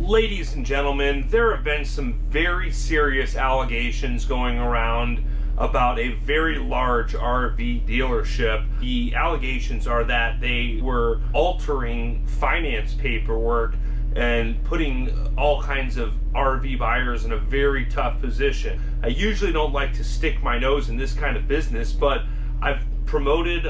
Ladies and gentlemen, there have been some very serious allegations going around about a very large RV dealership. The allegations are that they were altering finance paperwork and putting all kinds of RV buyers in a very tough position. I usually don't like to stick my nose in this kind of business, but I've promoted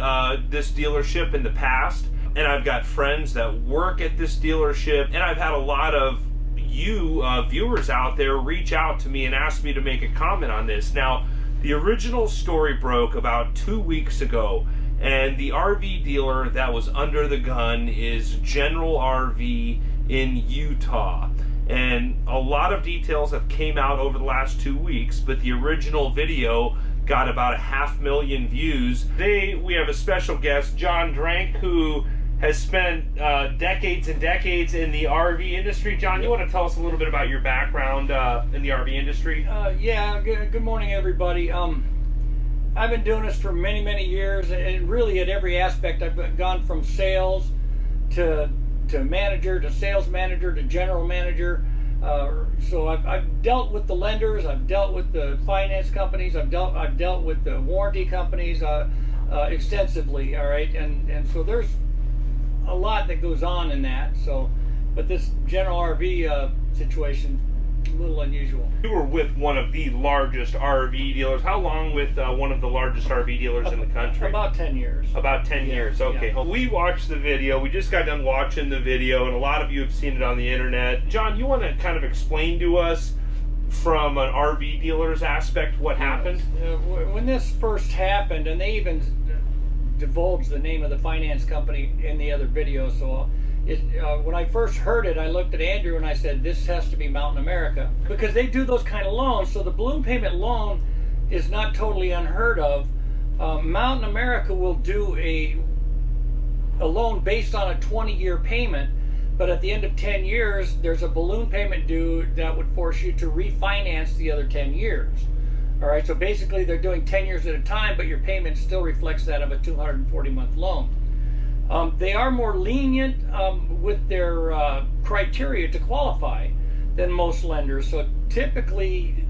this dealership in the past, and I've got friends that work at this dealership, and I've had a lot of you viewers out there reach out to me and ask me to make a comment on this. Now, the original story broke about 2 weeks ago, and the RV dealer that was under the gun is General RV in Utah. And a lot of details have came out over the last 2 weeks, but the original video got about 500,000 views. Today we have a special guest, John Drank, who has spent decades and decades in the RV industry. John, you want to tell us a little bit about your background in the RV industry? Yeah, good morning, everybody. I've been doing this for many, many years, and really at every aspect. I've gone from sales to manager, to sales manager, to general manager. So I've dealt with the lenders, I've dealt with the finance companies, I've dealt with the warranty companies extensively. All right, and so there's a lot that goes on in that. So, but this General RV situation, a little unusual. You were with one of the largest RV dealers. How long with one of the largest RV dealers in the country? About 10 years. About 10 years, okay. Yeah. We watched the video. We just got done watching the video, and a lot of you have seen it on the internet. John, you want to kind of explain to us from an RV dealer's aspect what happened? When this first happened, and they even divulged the name of the finance company in the other video, so when I first heard it, I looked at Andrew and I said, this has to be Mountain America, because they do those kind of loans. So the balloon payment loan is not totally unheard of. Mountain America will do a loan based on a 20-year payment, but at the end of 10 years, there's a balloon payment due that would force you to refinance the other 10 years. All right, so basically they're doing 10 years at a time, but your payment still reflects that of a 240-month loan. They are more lenient with their criteria to qualify than most lenders. So typically,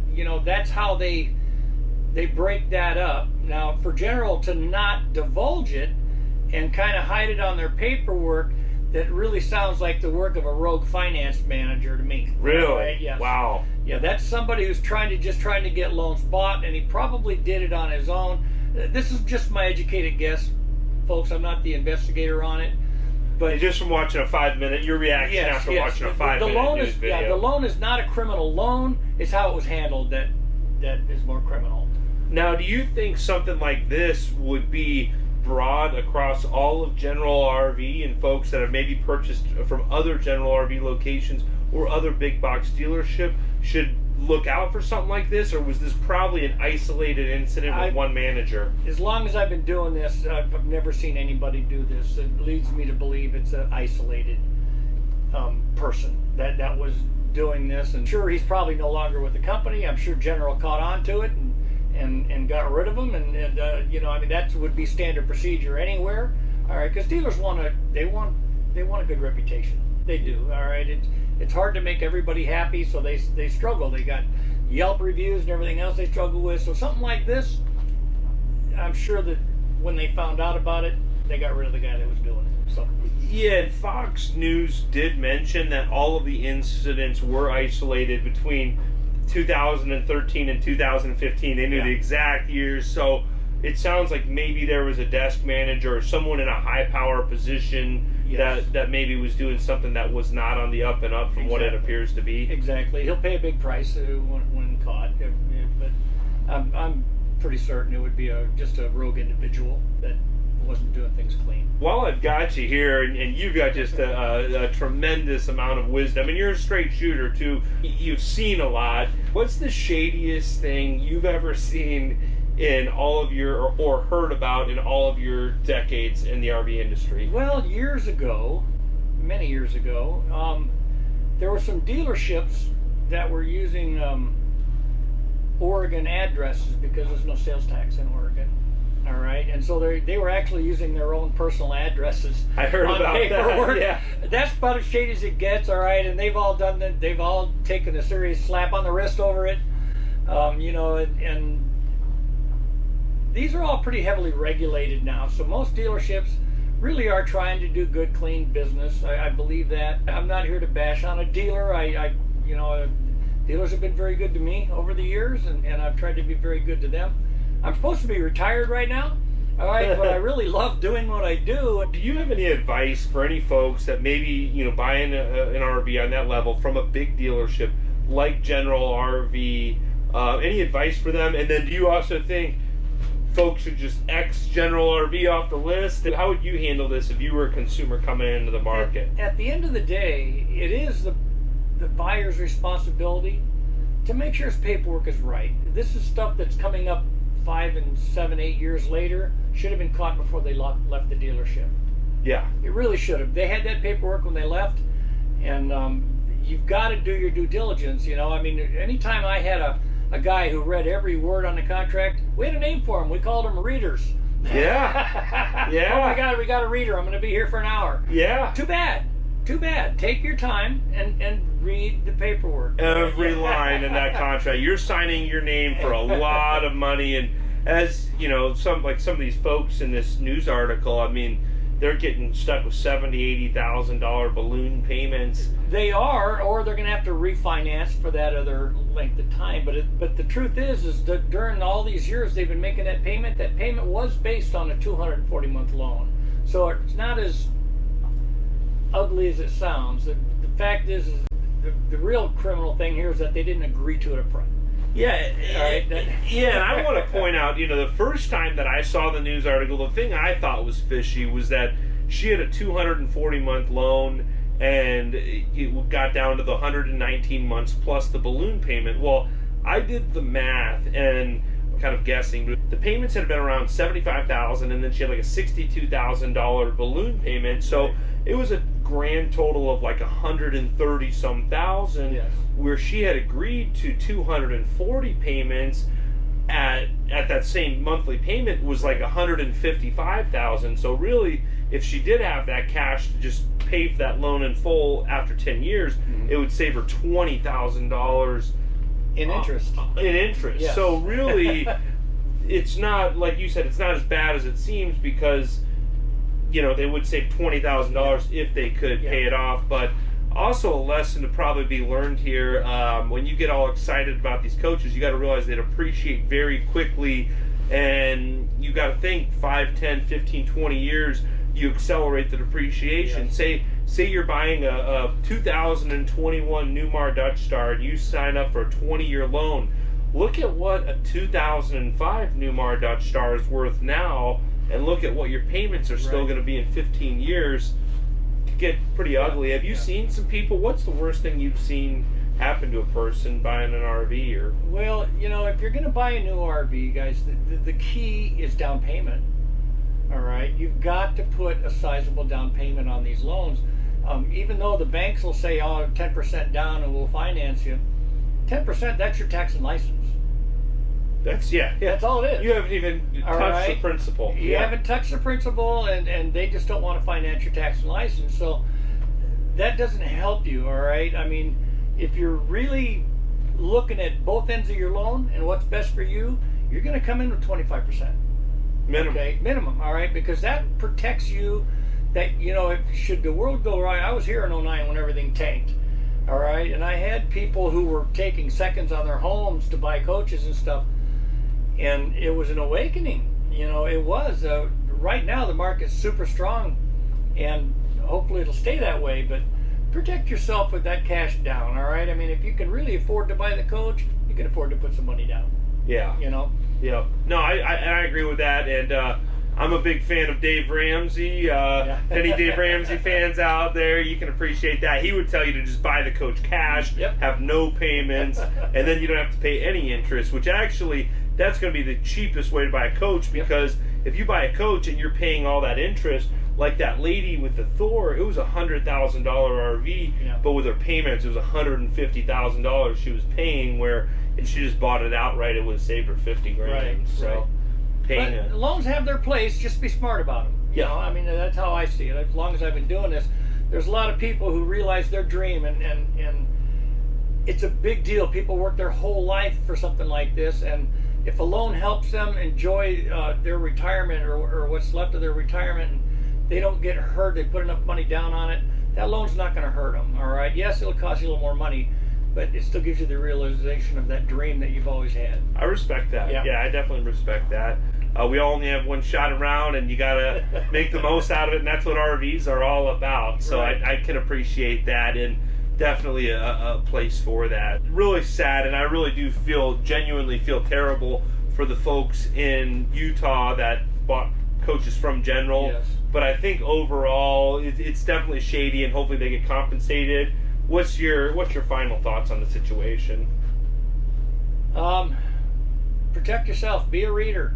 that's how they break that up. Now, for General to not divulge it and kind of hide it on their paperwork, that really sounds like the work of a rogue finance manager to me. Really? Right? Yes. Wow. Yeah, that's somebody who's trying to get loans bought, and he probably did it on his own. This is just my educated guess, folks. I'm not the investigator on it, but just from watching a 5-minute, your reaction after watching a 5-minute news video. Yeah, the loan is not a criminal loan. It's how it was handled that is more criminal. Now, do you think something like this would be broad across all of General RV, and folks that have maybe purchased from other General RV locations or other big box dealership should look out for something like this, or was this probably an isolated incident with one manager? As long as I've been doing this, I've never seen anybody do this. It leads me to believe it's an isolated person that was doing this. And sure, he's probably no longer with the company. I'm sure General caught on to it and got rid of him. And that would be standard procedure anywhere. All right, because dealers want a good reputation. They do. All right, it's hard to make everybody happy, so they struggle. They got Yelp reviews and everything else they struggle with. So something like this, I'm sure that when they found out about it, they got rid of the guy that was doing it. So yeah, and Fox News did mention that all of the incidents were isolated between 2013 and 2015. They knew the exact years, so it sounds like maybe there was a desk manager or someone in a high power position that maybe was doing something that was not on the up and up from what it appears to be. Exactly. He'll pay a big price when caught, but I'm pretty certain it would be just a rogue individual that wasn't doing things clean. While I've got you here, and you've got just a tremendous amount of wisdom, and you're a straight shooter too, you've seen a lot. What's the shadiest thing you've ever seen in all of your, or heard about in all of your decades in the RV industry? Well, years ago, many years ago, there were some dealerships that were using Oregon addresses because there's no sales tax in Oregon. All right, and so they were actually using their own personal addresses. I heard on about paperwork. that. Yeah. That's about as shady as it gets. All right, and they've all taken a serious slap on the wrist over it. You know, and these are all pretty heavily regulated now. So most dealerships really are trying to do good, clean business. I believe that. I'm not here to bash on a dealer. You know, dealers have been very good to me over the years, and I've tried to be very good to them. I'm supposed to be retired right now, all right, but I really love doing what I do. Do you have any advice for any folks that maybe, you know, buying an RV on that level from a big dealership like General RV? Any advice for them? And then do you also think folks should just X General RV off the list? And how would you handle this if you were a consumer coming into the market? At the end of the day, it is the buyer's responsibility to make sure his paperwork is right. This is stuff that's coming up 5 and 7, 8 years later. Should have been caught before they left the dealership. Yeah. It really should have. They had that paperwork when they left, and you've got to do your due diligence. You know, I mean, anytime I had a guy who read every word on the contract, we had a name for him. We called them readers. Yeah. Yeah. Oh my God, we got a reader. I'm going to be here for an hour. Yeah. Too bad. Too bad. Take your time and read the paperwork. Every line in that contract, you're signing your name for a lot of money. And as you know, some of these folks in this news article, I mean, they're getting stuck with $70,000, $80,000 balloon payments. They are, or they're going to have to refinance for that other length of time. But the truth is that during all these years they've been making that payment was based on a 240-month loan. So it's not as ugly as it sounds. The fact is the real criminal thing here is that they didn't agree to it up front. Yeah, right. Yeah, and I want to point out, you know, the first time that I saw the news article, the thing I thought was fishy was that she had a 240-month loan, and it got down to the 119 months plus the balloon payment. Well, I did the math and kind of guessing, but the payments had been around $75,000, and then she had like a $62,000 balloon payment. So it was a grand total of like 130 some thousand. Yes. Where she had agreed to 240 payments at that same monthly payment was like 155,000. So really, if she did have that cash to just pay for that loan in full after 10 years, it would save her $20,000 in interest. In interest. Yes. So really, it's not, like you said, it's not as bad as it seems, because you know, they would save $20,000 if they could pay it off. But also a lesson to probably be learned here, when you get all excited about these coaches, you got to realize they'd appreciate very quickly, and you got to think 5, 10, 15, 20 years, you accelerate the depreciation. Yes. Say you're buying a 2021 Newmar Dutch Star, and you sign up for a 20-year loan. Look at what a 2005 Newmar Dutch Star is worth now, and look at what your payments are still going to be in 15 years. It could get pretty ugly. Have you seen some people? What's the worst thing you've seen happen to a person buying an RV? Or well, you know, if you're going to buy a new RV, guys, the key is down payment. All right, you've got to put a sizable down payment on these loans. Even though the banks will say, "Oh, 10% down and we'll finance you," 10%, that's your tax and license. That's all it is. You haven't even touched the principal. You haven't touched the principal, and they just don't want to finance your tax and license. So that doesn't help you, all right? I mean, if you're really looking at both ends of your loan and what's best for you, you're going to come in with 25%. Minimum. Okay, minimum, all right? Because that protects you. That, you know, should the world go right, I was here in 09 when everything tanked, all right? And I had people who were taking seconds on their homes to buy coaches and stuff. And it was an awakening, you know, it was. Right now the market's super strong, and hopefully it'll stay that way, but protect yourself with that cash down, all right? I mean, if you can really afford to buy the coach, you can afford to put some money down. Yeah. You know? Yeah. No, I agree with that, and I'm a big fan of Dave Ramsey. Any Dave Ramsey fans out there, you can appreciate that. He would tell you to just buy the coach cash, have no payments, and then you don't have to pay any interest, which actually, that's going to be the cheapest way to buy a coach, because if you buy a coach and you're paying all that interest, like that lady with the Thor, it was a $100,000 RV, but with her payments, it was $150,000 she was paying, where if she just bought it outright, it would have saved her $50,000. Right. paying But it. loans have their place. Just be smart about them. You Yeah. know, I mean, that's how I see it. As long as I've been doing this, there's a lot of people who realize their dream, and it's a big deal. People work their whole life for something like this, and if a loan helps them enjoy their retirement or what's left of their retirement, and they don't get hurt, they put enough money down on it, that loan's not going to hurt them. All right. Yes, it'll cost you a little more money, but it still gives you the realization of that dream that you've always had. I respect that. Yeah. Yeah, I definitely respect that. We all only have one shot around, and you gotta make the most out of it, and that's what RVs are all about. So Right. I can appreciate that, and definitely a place for that. Really sad, and I really do genuinely feel terrible for the folks in Utah that bought coaches from General. Yes. But I think overall, it's definitely shady, and hopefully they get compensated. What's your final thoughts on the situation? Protect yourself. Be a reader.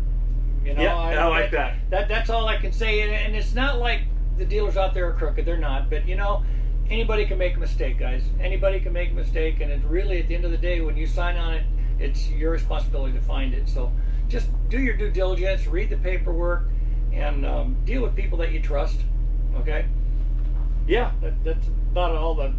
You know, Yeah, I like that. That's all I can say. And it's not like the dealers out there are crooked. They're not. But, you know, anybody can make a mistake, guys. Anybody can make a mistake. And it's really, at the end of the day, when you sign on it, it's your responsibility to find it. So just do your due diligence, read the paperwork, and deal with people that you trust. Okay? Yeah. That's about all the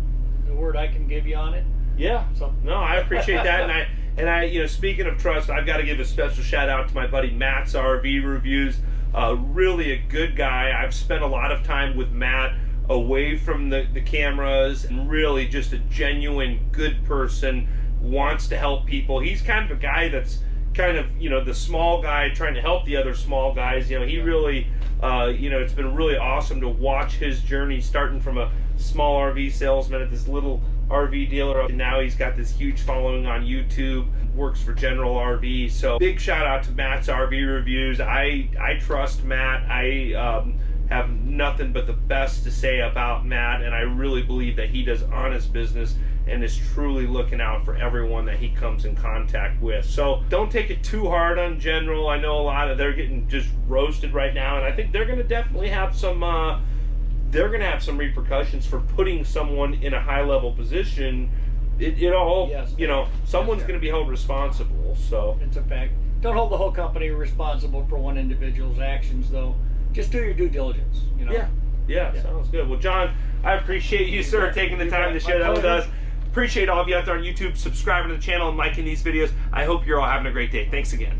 word I can give you on it. Yeah. So No, I appreciate that, and I, you know, speaking of trust, I've got to give a special shout out to my buddy Matt's RV Reviews. Really a good guy. I've spent a lot of time with Matt away from the cameras, and really just a genuine good person, wants to help people. He's kind of a guy that's kind of, you know, the small guy trying to help the other small guys. You know, he really, you know, it's been really awesome to watch his journey, starting from a small RV salesman at this little RV dealer, and now he's got this huge following on YouTube, works for General RV. So big shout out to Matt's RV Reviews. I trust Matt. I have nothing but the best to say about Matt, and I really believe that he does honest business and is truly looking out for everyone that he comes in contact with. So don't take it too hard on General. I know a lot of, they're getting just roasted right now, and I think they're going to definitely have some repercussions for putting someone in a high level position. It all, Yes. you know, someone's Yes, going to be held responsible. So it's a fact. Don't hold the whole company responsible for one individual's actions, though. Just do your due diligence. You know. yeah, sounds good. Well, John, I appreciate you, sir, taking the time to share that with us. Appreciate all of you out there on YouTube subscribing to the channel and liking these videos. I hope you're all having a great day. Thanks again.